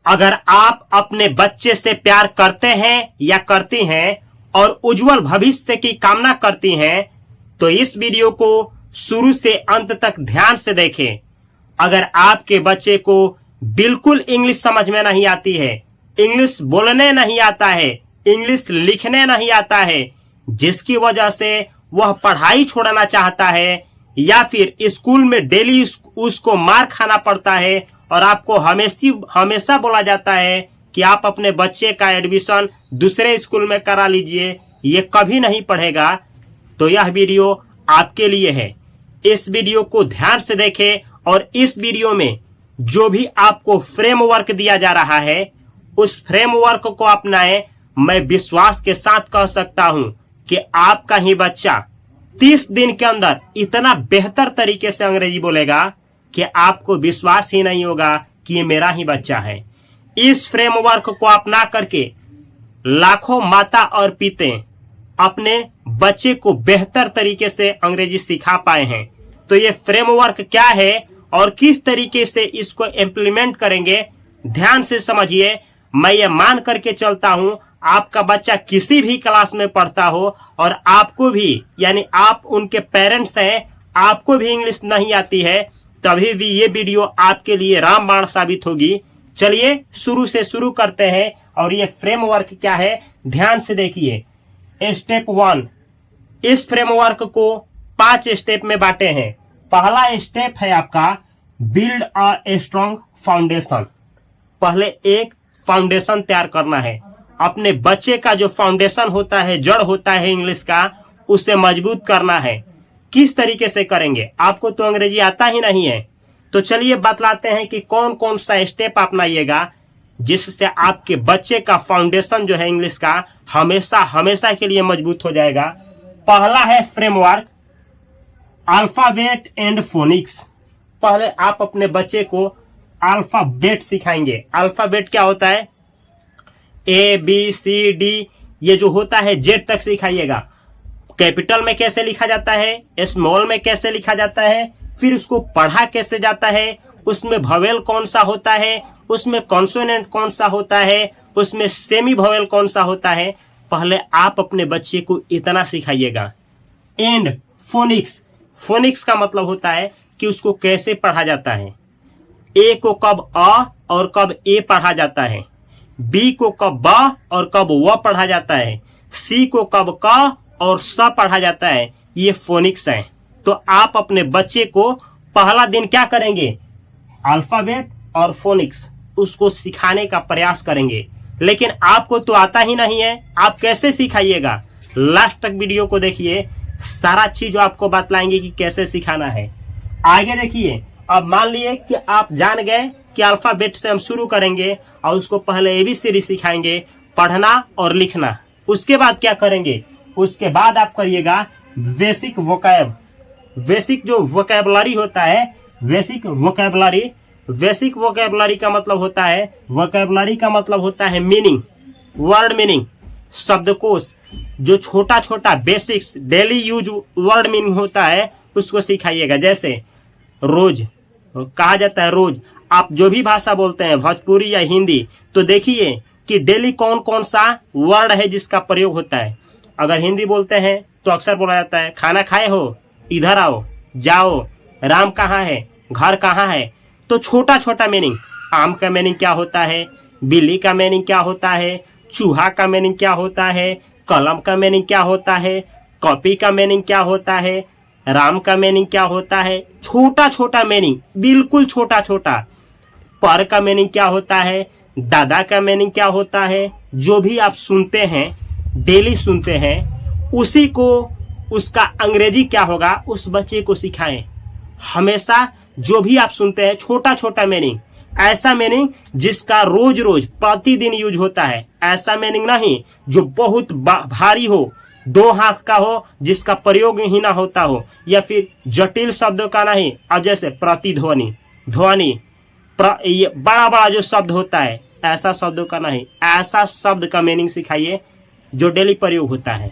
अगर आप अपने बच्चे से प्यार करते हैं या करती हैं और उज्जवल भविष्य की कामना करती हैं तो इस वीडियो को शुरू से अंत तक ध्यान से देखें। अगर आपके बच्चे को बिल्कुल इंग्लिश समझ में नहीं आती है, इंग्लिश बोलने नहीं आता है, इंग्लिश लिखने नहीं आता है, जिसकी वजह से वह पढ़ाई छोड़ना चाहता है या फिर स्कूल में डेली उसको मार खाना पड़ता है और आपको हमेशा बोला जाता है कि आप अपने बच्चे का एडमिशन दूसरे स्कूल में करा लीजिए, ये कभी नहीं पढ़ेगा, तो यह वीडियो आपके लिए है। इस वीडियो को ध्यान से देखें और इस वीडियो में जो भी आपको फ्रेमवर्क दिया जा रहा है उस फ्रेमवर्क को अपनाएं। मैं विश्वास के साथ कह सकता हूं कि आपका ही बच्चा 30 दिन के अंदर इतना बेहतर तरीके से अंग्रेजी बोलेगा कि आपको विश्वास ही नहीं होगा कि ये मेरा ही बच्चा है। इस फ्रेमवर्क को अपना करके लाखों माता और पिता अपने बच्चे को बेहतर तरीके से अंग्रेजी सिखा पाए हैं। तो ये फ्रेमवर्क क्या है और किस तरीके से इसको इम्प्लीमेंट करेंगे, ध्यान से समझिए। मैं ये मान करके चलता हूँ आपका बच्चा किसी भी क्लास में पढ़ता हो और आपको भी, यानी आप उनके पेरेंट्स हैं, आपको भी इंग्लिश नहीं आती है, तभी भी ये वीडियो आपके लिए रामबाण साबित होगी। चलिए शुरू से शुरू करते हैं और ये फ्रेमवर्क क्या है ध्यान से देखिए। स्टेप 1, इस फ्रेमवर्क को 5 स्टेप में बांटे हैं। पहला स्टेप है आपका बिल्ड अ स्ट्रॉन्ग फाउंडेशन। पहले एक फाउंडेशन तैयार करना है। अपने बच्चे का जो फाउंडेशन होता है, जड़ होता है इंग्लिश का, उसे मजबूत करना है। किस तरीके से करेंगे, आपको तो अंग्रेजी आता ही नहीं है, तो चलिए बतलाते हैं कि कौन कौन सा स्टेप अपनाइएगा जिससे आपके बच्चे का फाउंडेशन जो है इंग्लिश का हमेशा हमेशा के लिए मजबूत हो जाएगा। पहला है फ्रेमवर्क अल्फाबेट एंड फोनिक्स। पहले आप अपने बच्चे को अल्फाबेट सिखाएंगे। अल्फाबेट क्या होता है, ABCD, ये जो होता है जेड तक सिखाइएगा। कैपिटल में कैसे लिखा जाता है, स्मॉल में कैसे लिखा जाता है, फिर उसको पढ़ा कैसे जाता है, उसमें भवेल कौन सा होता है, उसमें कॉन्सोनेंट कौन सा होता है, उसमें सेमी भवेल कौन सा होता है। पहले आप अपने बच्चे को इतना सिखाइएगा। एंड फोनिक्स, फोनिक्स का मतलब होता है कि उसको कैसे पढ़ा जाता है। ए को कब अ और कब ए पढ़ा जाता है, बी को कब ब और कब व पढ़ा जाता है, सी को कब क और स पढ़ा जाता है, ये फोनिक्स है। तो आप अपने बच्चे को पहला दिन क्या करेंगे, अल्फाबेट और फोनिक्स उसको सिखाने का प्रयास करेंगे। लेकिन आपको तो आता ही नहीं है, आप कैसे सिखाइएगा। लास्ट तक वीडियो को देखिए, सारा चीज आपको बतलाएंगे कि कैसे सिखाना है। आगे देखिए, अब मान लिए कि आप जान गए कि अल्फाबेट से हम शुरू करेंगे और उसको पहले ABCD सिखाएंगे, पढ़ना और लिखना। उसके बाद क्या करेंगे, उसके बाद आप करिएगा बेसिक वोकैब। बेसिक जो वोकैबुलरी होता है, बेसिक वोकैबुलरी, बेसिक वोकैबुलरी का मतलब होता है, वोकैबुलरी का मतलब होता है मीनिंग, वर्ड मीनिंग, शब्दकोश। जो छोटा छोटा basics daily use word meaning होता है उसको सिखाइएगा। जैसे रोज कहा जाता है, रोज आप जो भी भाषा बोलते हैं, भोजपुरी या हिंदी, तो देखिए कि डेली कौन कौन सा वर्ड है जिसका प्रयोग होता है। अगर हिंदी बोलते हैं तो अक्सर बोला जाता है खाना खाए हो, इधर आओ, जाओ, राम कहाँ है, घर कहाँ है। तो छोटा छोटा मीनिंग, आम का मीनिंग क्या होता है, बिल्ली का मीनिंग क्या होता है, चूहा का मीनिंग क्या होता है, कलम का मीनिंग क्या होता है, कॉपी का मीनिंग क्या होता है, राम का मीनिंग क्या होता है। छोटा छोटा मीनिंग, बिल्कुल छोटा छोटा। पर का मीनिंग क्या होता है, दादा का मीनिंग क्या होता है। जो भी आप सुनते हैं, डेली सुनते हैं, उसी को उसका अंग्रेजी क्या होगा उस बच्चे को सिखाएं। हमेशा जो भी आप सुनते हैं छोटा छोटा मीनिंग, ऐसा मीनिंग जिसका रोज रोज प्रतिदिन यूज होता है। ऐसा मीनिंग नहीं जो बहुत भारी हो, 2 हाथ का हो, जिसका प्रयोग ही ना होता हो, या फिर जटिल शब्दों का नहीं। अब जैसे प्रतिध्वनि, ध्वनि, ये बड़ा बड़ा जो शब्द होता है, ऐसा शब्दों का नहीं। ऐसा शब्द का मीनिंग सिखाइए जो डेली प्रयोग होता है।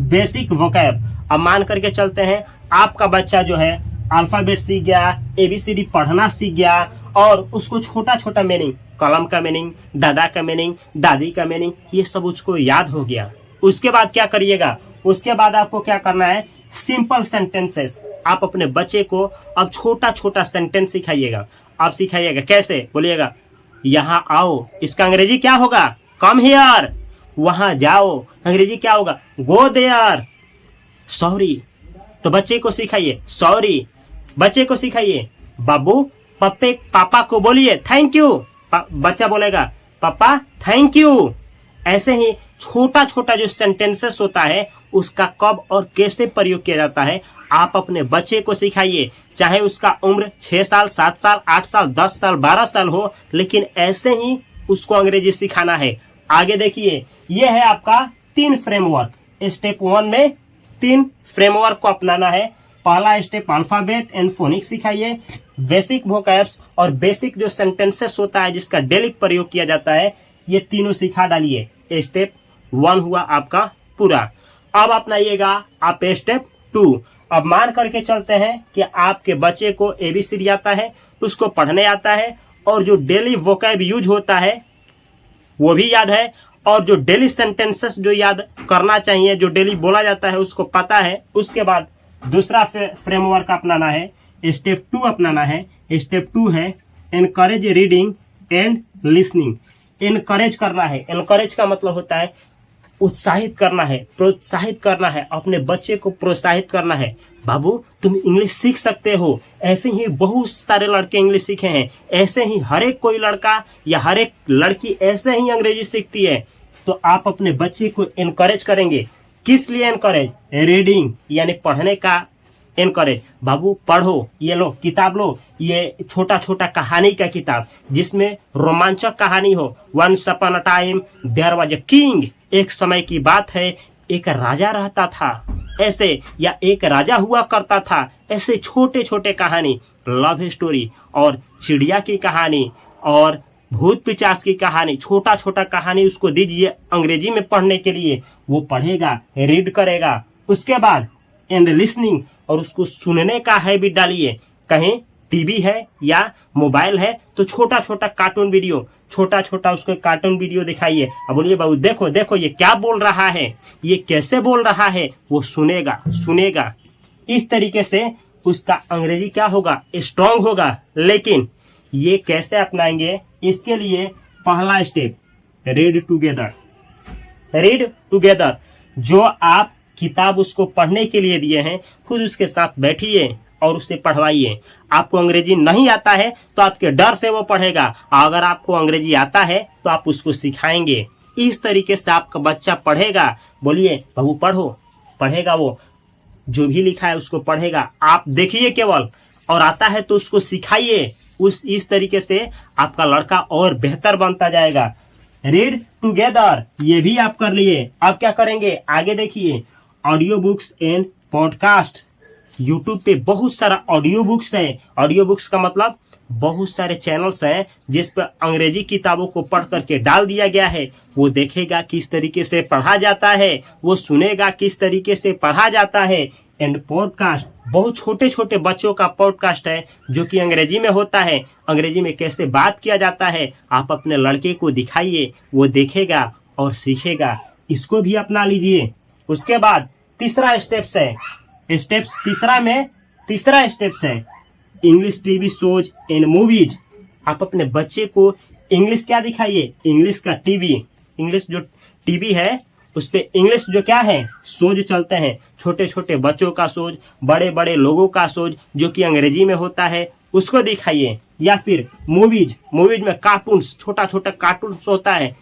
Basic vocab. अब मान करके चलते हैं आपका बच्चा जो है अल्फाबेट सीख गया, ABCD पढ़ना सीख गया और उसको छोटा छोटा मीनिंग, कलम का मीनिंग, दादा का मीनिंग, दादी का मीनिंग, ये सब उसको याद हो गया। उसके बाद क्या करिएगा, उसके बाद आपको क्या करना है, सिंपल सेंटेंसेस। आप अपने बच्चे को अब छोटा छोटा सेंटेंस सिखाइएगा। आप सिखाइएगा कैसे, बोलिएगा यहाँ आओ, इसका अंग्रेजी क्या होगा, कम हियर। वहां जाओ, अंग्रेजी क्या होगा, गो देयर। सॉरी, तो बच्चे को सिखाइए सॉरी, बच्चे को सिखाइए बाबू, पापा को बोलिए थैंक यू, बच्चा बोलेगा पापा थैंक यू। ऐसे ही छोटा छोटा जो सेंटेंसेस होता है उसका कब और कैसे प्रयोग किया जाता है आप अपने बच्चे को सिखाइए। चाहे उसका उम्र 6 साल, 7 साल, 8 साल, 10 साल, 12 साल हो, लेकिन ऐसे ही उसको अंग्रेजी सिखाना है। आगे देखिए, ये है आपका 3 फ्रेमवर्क। स्टेप 1 में 3 फ्रेमवर्क को अपनाना है। पहला स्टेप अल्फाबेट एंड फोनिक्स सिखाइए, बेसिक वोकैब्स और बेसिक जो सेंटेंसेस होता है जिसका डेली प्रयोग किया जाता है, ये तीनों सिखा डालिए। स्टेप 1 हुआ आपका पूरा। अब अपनाइएगा आप स्टेप 2। अब मान करके चलते हैं कि आपके बच्चे को ABCD आता है, उसको पढ़ने आता है और जो डेली वोकैब यूज होता है वो भी याद है, और जो डेली सेंटेंसेस जो याद करना चाहिए, जो डेली बोला जाता है उसको पता है। उसके बाद दूसरा फ्रेमवर्क अपनाना है, स्टेप 2 अपनाना है। स्टेप 2 है encourage reading and listening. Encourage करना है, एनकरेज का मतलब होता है उत्साहित करना है, प्रोत्साहित करना है, अपने बच्चे को प्रोत्साहित करना है। बाबू तुम इंग्लिश सीख सकते हो। ऐसे ही बहुत सारे लड़के इंग्लिश सीखे हैं, ऐसे ही हर एक कोई लड़का या हर एक लड़की ऐसे ही अंग्रेजी सीखती है। तो आप अपने बच्चे को एनकरेज करेंगे। किस लिए एनकरेज, रीडिंग यानी पढ़ने का एनकरेज। बाबू पढ़ो, ये लो किताब लो, ये छोटा छोटा कहानी का किताब जिसमें रोमांचक कहानी हो। Once upon a time there was a king, एक समय की बात है एक राजा रहता था ऐसे, या एक राजा हुआ करता था ऐसे। छोटे छोटे कहानी, लव स्टोरी और चिड़िया की कहानी और भूत पिचास की कहानी, छोटा छोटा कहानी उसको दीजिए अंग्रेजी में पढ़ने के लिए, वो पढ़ेगा, रीड करेगा। उसके बाद एंड लिसनिंग, और उसको सुनने का हैबिट डालिए। कहीं टीवी है या मोबाइल है तो छोटा छोटा कार्टून वीडियो, छोटा छोटा उसको कार्टून वीडियो दिखाइए। अब बोलिए बाबू देखो देखो ये क्या बोल रहा है, ये कैसे बोल रहा है, वो सुनेगा सुनेगा। इस तरीके से उसका अंग्रेजी क्या होगा, स्ट्रांग होगा। लेकिन ये कैसे अपनाएंगे, इसके लिए पहला step read together. Read together, जो आप किताब उसको पढ़ने के लिए दिए हैं, खुद उसके साथ बैठिए और उसे पढ़वाइए। आपको अंग्रेजी नहीं आता है तो आपके डर से वो पढ़ेगा, अगर आपको अंग्रेजी आता है तो आप उसको सिखाएंगे। इस तरीके से आपका बच्चा पढ़ेगा। बोलिए बाबू पढ़ो, पढ़ेगा, वो जो भी लिखा है उसको पढ़ेगा। आप देखिए केवल, और आता है तो उसको सिखाइए। इस तरीके से आपका लड़का और बेहतर बनता जाएगा। रीड टुगेदर ये भी आप कर लिए। अब क्या करेंगे, आगे देखिए, audio books and podcast. YouTube पे बहुत सारा ऑडियो बुक्स है। ऑडियो बुक्स का मतलब बहुत सारे चैनल्स हैं जिस पर अंग्रेजी किताबों को पढ़ करके डाल दिया गया है। वो देखेगा किस तरीके से पढ़ा जाता है, वो सुनेगा किस तरीके से पढ़ा जाता है। एंड पॉडकास्ट, बहुत छोटे छोटे बच्चों का पॉडकास्ट है जो कि अंग्रेजी में होता है। अंग्रेजी में कैसे बात किया जाता है आप अपने लड़के को दिखाइए, वो देखेगा और सीखेगा। इसको भी अपना लीजिए। उसके बाद तीसरा स्टेप्स है, तीसरा स्टेप्स है English TV shows and movies. आप अपने बच्चे को इंग्लिश क्या दिखाइए, इंग्लिश का टीवी, इंग्लिश जो टीवी है उस पे इंग्लिश जो क्या है शोज चलते हैं। छोटे छोटे बच्चों का शोज, बड़े बड़े लोगों का शोज जो कि अंग्रेजी में होता है उसको दिखाइए। या फिर मूवीज में कार्टून्स, छोटा छोटा कार्टून्स होता है,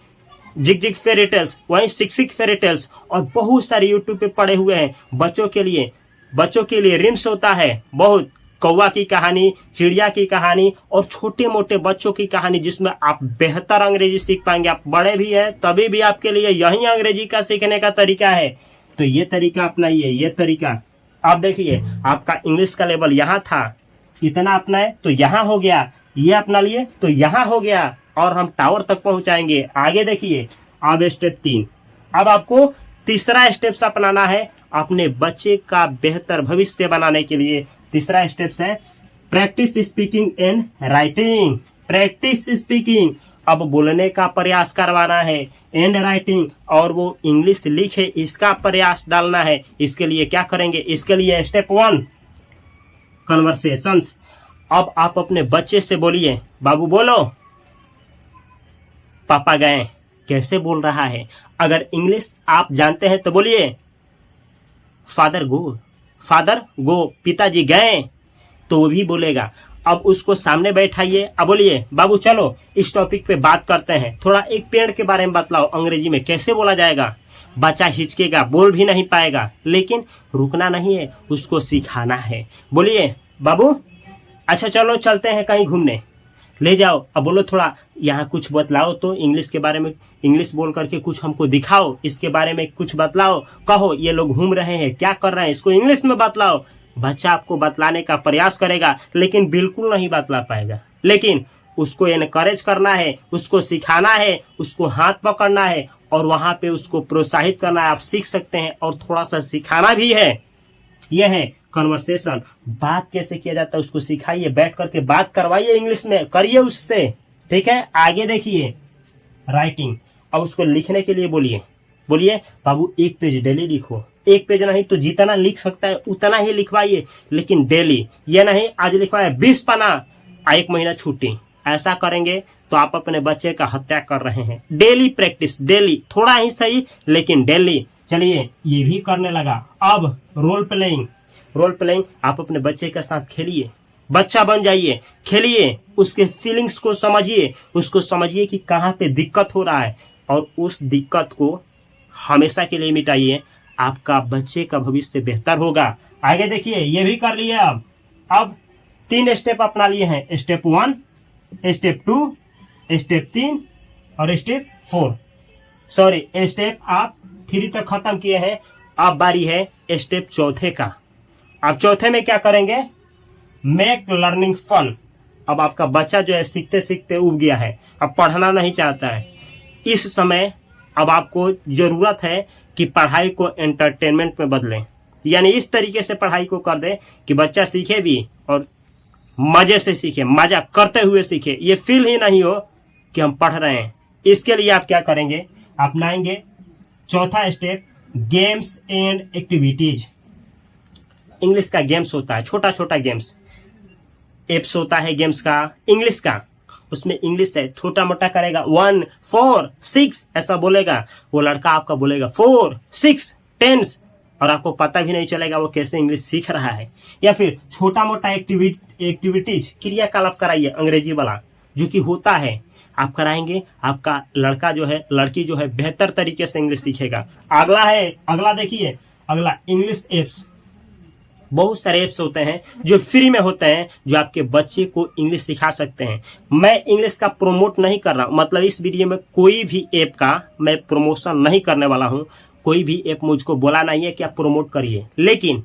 जिग जिग फेरी टेल्स, वहीं सिक सिक फेरी टेल्स, और बहुत सारे यूट्यूब पे पड़े हुए हैं बच्चों के लिए रिम्स होता है बहुत, कौवा की कहानी, चिड़िया की कहानी और छोटे मोटे बच्चों की कहानी, जिसमें आप बेहतर अंग्रेजी सीख पाएंगे। आप बड़े भी हैं तभी भी आपके लिए यही अंग्रेजी का सीखने का तरीका है। तो ये तरीका अपनाइए, ये तरीका। आप देखिए आपका इंग्लिश का लेवल यहाँ था, इतना अपनाए तो यहाँ हो गया, ये अपना लिए तो यहाँ हो गया, और हम टावर तक पहुँचाएंगे। आगे देखिए, अब स्टेप 3। अब आपको तीसरा स्टेप्स अपनाना है अपने बच्चे का बेहतर भविष्य बनाने के लिए, तीसरा स्टेप्स है practice speaking and writing. Practice speaking, अब बोलने का प्रयास करवाना है, एंड राइटिंग, और वो इंग्लिश लिखे इसका प्रयास डालना है। इसके लिए क्या करेंगे, इसके लिए स्टेप 1 कन्वर्सेशंस। अब आप अपने बच्चे से बोलिए, बाबू बोलो, पापा गए, कैसे बोल रहा है। अगर इंग्लिश आप जानते हैं तो बोलिए फादर गो, पिताजी गए, तो वो भी बोलेगा। अब उसको सामने बैठाइए, अब बोलिए बाबू चलो इस टॉपिक पे बात करते हैं, थोड़ा एक पेड़ के बारे में बतलाओ, अंग्रेजी में कैसे बोला जाएगा। बच्चा हिचकेगा, बोल भी नहीं पाएगा, लेकिन रुकना नहीं है, उसको सिखाना है। बोलिए बाबू अच्छा चलो चलते हैं कहीं घूमने, ले जाओ। अब बोलो थोड़ा यहाँ कुछ बतलाओ तो इंग्लिश के बारे में, इंग्लिश बोल करके कुछ हमको दिखाओ, इसके बारे में कुछ बतलाओ, कहो ये लोग घूम रहे हैं, क्या कर रहे हैं, इसको इंग्लिश में बतलाओ। बच्चा आपको बतलाने का प्रयास करेगा, लेकिन बिल्कुल नहीं बतला पाएगा। लेकिन उसको एनकरेज करना है, उसको सिखाना है, उसको हाथ पकड़ना है और वहाँ पे उसको प्रोत्साहित करना है। आप सीख सकते हैं और थोड़ा सा सिखाना भी है। यह है कन्वर्सेशन। बात कैसे किया जाता है उसको सिखाइए, बैठ करके बात करवाइए, इंग्लिश में करिए उससे, ठीक है। आगे देखिए राइटिंग। अब उसको लिखने के लिए बोलिए बाबू 1 पेज डेली लिखो। 1 पेज नहीं तो जितना लिख सकता है उतना ही लिखवाइए, लेकिन डेली। ये नहीं आज लिखवाए 20 पन्ना, 1 महीना छुट्टी। ऐसा करेंगे तो आप अपने बच्चे का हत्या कर रहे हैं। डेली प्रैक्टिस, डेली, थोड़ा ही सही लेकिन डेली। चलिए ये भी करने लगा। अब रोल प्लेइंग, आप अपने बच्चे के साथ खेलिए, बच्चा बन जाइए, खेलिए, उसके फीलिंग्स को समझिए, उसको समझिए कि कहाँ पे दिक्कत हो रहा है और उस दिक्कत को हमेशा के लिए मिटाइए। आपका बच्चे का भविष्य बेहतर होगा। आगे देखिए ये भी कर लिए। अब 3 स्टेप अपना लिए हैं, स्टेप 1, स्टेप 2, स्टेप 3 और स्टेप 4। सॉरी स्टेप आप 3 तक खत्म किए हैं। अब बारी है स्टेप 4 का। अब 4 में क्या करेंगे, मेक लर्निंग फन। अब आपका बच्चा जो है सीखते सीखते उब गया है, अब पढ़ना नहीं चाहता है। इस समय अब आपको जरूरत है कि पढ़ाई को एंटरटेनमेंट में बदलें, यानी इस तरीके से पढ़ाई को कर दे कि बच्चा सीखे भी और मजे से सीखे, मजा करते हुए सीखे, ये फील ही नहीं हो कि हम पढ़ रहे हैं। इसके लिए आप क्या करेंगे, अपनाएंगे 4था step, games and activities. English का गेम्स होता है, छोटा छोटा गेम्स, एप्स होता है गेम्स का, इंग्लिश का, उसमें इंग्लिश है, छोटा मोटा करेगा, 1, 4, 6 ऐसा बोलेगा। वो लड़का आपका बोलेगा 4, 6, 10 और आपको पता भी नहीं चलेगा वो कैसे इंग्लिश सीख रहा है। या फिर छोटा मोटा एक्टिविटीज, क्रियाकलाप कराइए अंग्रेजी वाला, जो कि होता है, आप कराएंगे, आपका लड़का जो है, लड़की जो है बेहतर तरीके से इंग्लिश सीखेगा। अगला देखिए, अगला इंग्लिश एप्स। बहुत सारे एप्स होते हैं जो फ्री में होते हैं, जो आपके बच्चे को इंग्लिश सिखा सकते हैं। मैं इंग्लिश का प्रोमोट नहीं कर रहा हूँ, मतलब इस वीडियो में कोई भी ऐप का मैं प्रमोशन नहीं करने वाला हूँ। कोई भी ऐप मुझको बोला नहीं है कि आप प्रमोट करिए, लेकिन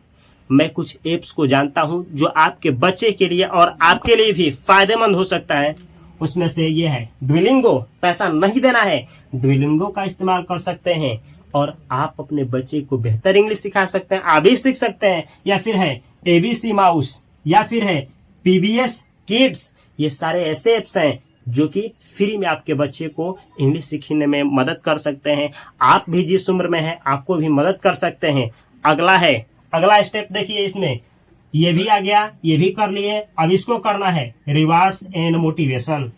मैं कुछ ऐप्स को जानता हूँ जो आपके बच्चे के लिए और आपके लिए भी फायदेमंद हो सकता है। उसमें से ये है डुओलिंगो, पैसा नहीं देना है, डुओलिंगो का इस्तेमाल कर सकते हैं और आप अपने बच्चे को बेहतर इंग्लिश सिखा सकते हैं, आप भी सीख सकते हैं। या फिर है ABC माउस, या फिर है PBS किड्स। ये सारे ऐसे ऐप्स हैं जो कि फ्री में आपके बच्चे को इंग्लिश सीखने में मदद कर सकते हैं। आप भी जिस उम्र में हैं आपको भी मदद कर सकते हैं। अगला स्टेप देखिए, इसमें ये भी आ गया, ये भी कर लिए। अब इसको करना है रिवार्ड्स एंड मोटिवेशन।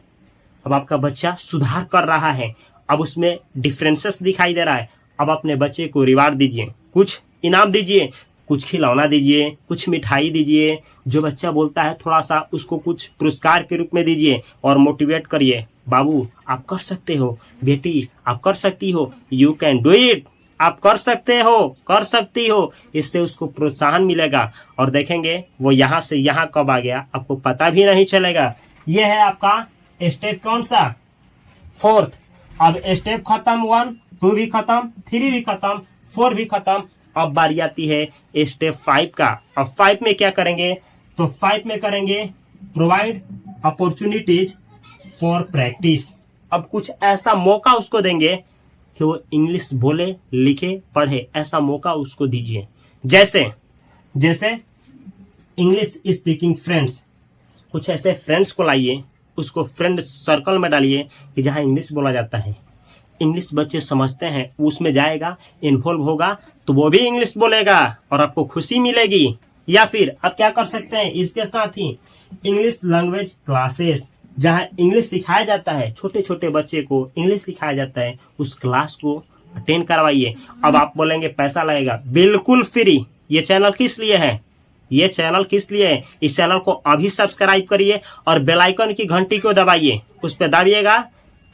अब आपका बच्चा सुधार कर रहा है, अब उसमें डिफरेंसेस दिखाई दे रहा है। अब अपने बच्चे को रिवार्ड दीजिए, कुछ इनाम दीजिए, कुछ खिलौना दीजिए, कुछ मिठाई दीजिए। जो बच्चा बोलता है थोड़ा सा उसको कुछ पुरस्कार के रूप में दीजिए और मोटिवेट करिए। बाबू आप कर सकते हो, बेटी आप कर सकती हो, यू कैन डू इट, आप कर सकते हो, कर सकती हो। इससे उसको प्रोत्साहन मिलेगा और देखेंगे वो यहाँ से यहाँ कब आ गया आपको पता भी नहीं चलेगा। ये है आपका स्टेप कौन सा, 4th। अब स्टेप खत्म, 1, 2 भी खत्म, 3 भी खत्म, 4 भी खत्म। अब बारी आती है स्टेप 5 का। अब 5 में क्या करेंगे, तो 5 में करेंगे प्रोवाइड अपॉर्चुनिटीज फॉर प्रैक्टिस। अब कुछ ऐसा मौका उसको देंगे कि वो इंग्लिश बोले, लिखे, पढ़े, ऐसा मौका उसको दीजिए। जैसे इंग्लिश स्पीकिंग फ्रेंड्स, कुछ ऐसे फ्रेंड्स को लाइए, उसको फ्रेंड सर्कल में डालिए कि जहाँ इंग्लिश बोला जाता है, इंग्लिश बच्चे समझते हैं, उसमें जाएगा, इन्वॉल्व होगा तो वो भी इंग्लिश बोलेगा और आपको खुशी मिलेगी। या फिर आप क्या कर सकते हैं, इसके साथ ही इंग्लिश लैंग्वेज क्लासेस, जहाँ इंग्लिश सिखाया जाता है, छोटे छोटे बच्चे को इंग्लिश सिखाया जाता है, उस क्लास को अटेंड करवाइए। अब आप बोलेंगे पैसा लगेगा, बिल्कुल फ्री। ये चैनल किस लिए है, ये चैनल किस लिए है, इस चैनल को अभी सब्सक्राइब करिए और बेल आइकन की घंटी को दबाइए, उस पर दबाइएगा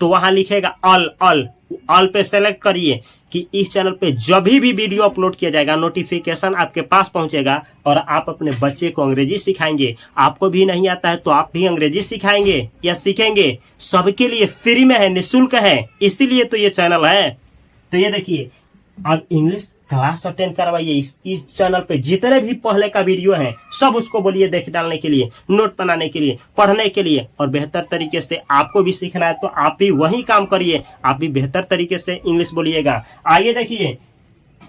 तो वहां लिखेगा ऑल पे सेलेक्ट करिए कि इस चैनल पे जब भी वीडियो अपलोड किया जाएगा नोटिफिकेशन आपके पास पहुंचेगा और आप अपने बच्चे को अंग्रेजी सिखाएंगे। आपको भी नहीं आता है तो आप भी अंग्रेजी सिखाएंगे या सीखेंगे, सबके लिए फ्री में है, निःशुल्क है, इसीलिए तो ये चैनल है। तो ये देखिए, अब इंग्लिश क्लास अटेंड करवाइए। इस चैनल पे जितने भी पहले का वीडियो है सब उसको बोलिए देख डालने के लिए, नोट बनाने के लिए, पढ़ने के लिए, और बेहतर तरीके से आपको भी सीखना है तो आप भी वही काम करिए, आप भी बेहतर तरीके से इंग्लिश बोलिएगा। आगे देखिए,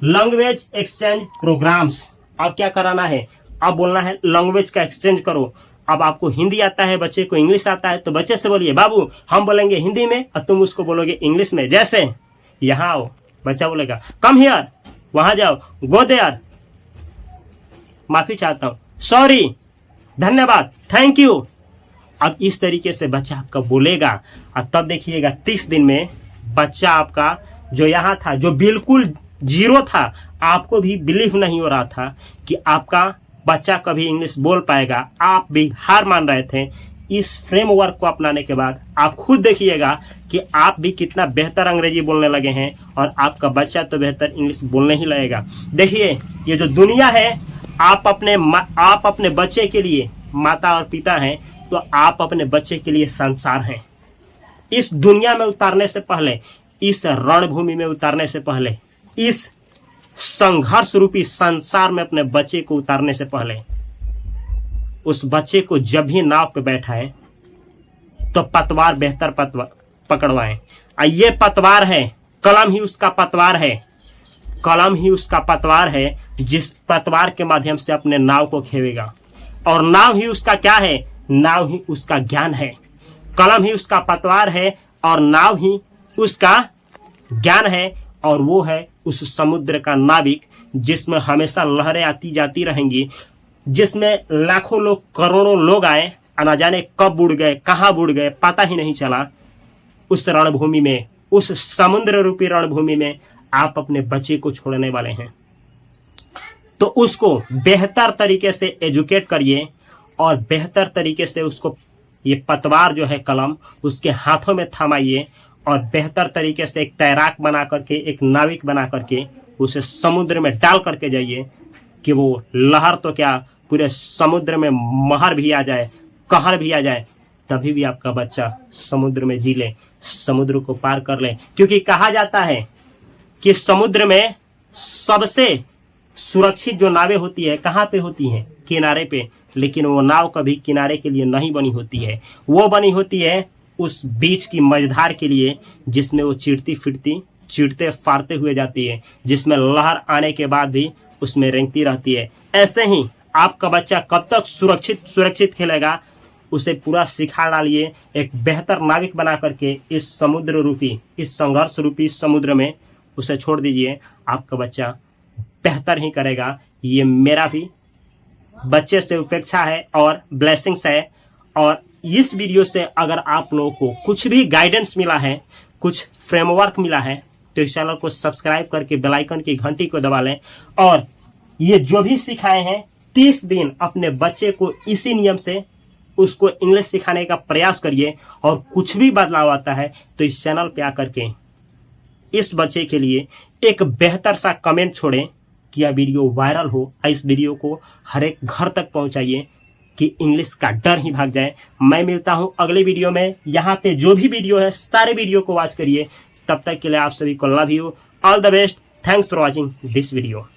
लैंग्वेज एक्सचेंज प्रोग्राम्स। अब क्या कराना है, अब बोलना है लैंग्वेज का एक्सचेंज करो। अब आपको हिंदी आता है, बच्चे को इंग्लिश आता है, तो बच्चे से बोलिए बाबू हम बोलेंगे हिंदी में और तुम उसको बोलोगे इंग्लिश में। जैसे यहाँ आओ, बच्चा बोलेगा कम हियर, वहां जाओ गो देयर, माफी चाहता हूं, सॉरी, धन्यवाद, थैंक यू। अब इस तरीके से बच्चा आपका बोलेगा और तब देखिएगा 30 दिन में बच्चा आपका जो यहाँ था, जो बिल्कुल जीरो था, आपको भी बिलीव नहीं हो रहा था कि आपका बच्चा कभी इंग्लिश बोल पाएगा, आप भी हार मान रहे थे। इस फ्रेमवर्क को अपनाने के बाद आप खुद देखिएगा कि आप भी कितना बेहतर अंग्रेजी बोलने लगे हैं और आपका बच्चा तो बेहतर इंग्लिश बोलने ही लगेगा। देखिए, ये जो दुनिया है, आप अपने बच्चे के लिए माता और पिता हैं, तो आप अपने बच्चे के लिए संसार हैं। इस दुनिया में उतारने से पहले, इस रणभूमि में उतारने से पहले, इस संघर्ष रूपी संसार में अपने बच्चे को उतारने से पहले, उस बच्चे को जब भी नाव पे बैठाएं तो पतवार बेहतर पकड़वाएं। ये पतवार है, कलम ही उसका पतवार है, कलम ही उसका पतवार है जिस पतवार के माध्यम से अपने नाव को खेवेगा। और नाव ही उसका क्या है, नाव ही उसका ज्ञान है। कलम ही उसका पतवार है और नाव ही उसका ज्ञान है, और वो है उस समुद्र का नाविक जिसमें हमेशा लहरें आती जाती रहेंगी, जिसमें लाखों लोग, करोड़ों लोग आए, न जाने कब बुड़ गए, कहाँ बुड़ गए, पता ही नहीं चला। उस रणभूमि में, उस समुद्र रूपी रणभूमि में आप अपने बच्चे को छोड़ने वाले हैं, तो उसको बेहतर तरीके से एजुकेट करिए और बेहतर तरीके से उसको, ये पतवार जो है कलम, उसके हाथों में थमाइए और बेहतर तरीके से एक तैराक बना करके, एक नाविक बना करके उसे समुद्र में डाल करके जाइए कि वो लहर तो क्या, पूरे समुद्र में महर भी आ जाए, कहर भी आ जाए, तभी भी आपका बच्चा समुद्र में जी ले, समुद्र को पार कर ले। क्योंकि कहा जाता है कि समुद्र में सबसे सुरक्षित जो नावें होती है कहाँ पे होती हैं, किनारे पे, लेकिन वो नाव कभी किनारे के लिए नहीं बनी होती है, वो बनी होती है उस बीच की मझधार के लिए, जिसमें वो चिड़ते फाड़ते हुए जाती है, जिसमें लहर आने के बाद भी उसमें रेंगती रहती है। ऐसे ही आपका बच्चा कब तक सुरक्षित खेलेगा, उसे पूरा सिखा डालिए, एक बेहतर नाविक बना करके इस समुद्र रूपी, इस संघर्ष रूपी समुद्र में उसे छोड़ दीजिए, आपका बच्चा बेहतर ही करेगा। ये मेरा भी बच्चे से अपेक्षा है और ब्लेसिंग्स है। और इस वीडियो से अगर आप लोगों को कुछ भी गाइडेंस मिला है, कुछ फ्रेमवर्क मिला है, तो इस चैनल को सब्सक्राइब करके बेल आइकन की घंटी को दबा लें। और ये जो भी सिखाए हैं 30 दिन अपने बच्चे को इसी नियम से उसको इंग्लिश सिखाने का प्रयास करिए, और कुछ भी बदलाव आता है तो इस चैनल पे आकर के इस बच्चे के लिए एक बेहतर सा कमेंट छोड़ें कि यह वीडियो वायरल हो। इस वीडियो को हर एक घर तक पहुंचाइए कि इंग्लिश का डर ही भाग जाए। मैं मिलता हूं अगले वीडियो में। यहाँ पे जो भी वीडियो है सारे वीडियो को वॉच करिए। तब तक के लिए आप सभी को love you, all the best, thanks for watching this video.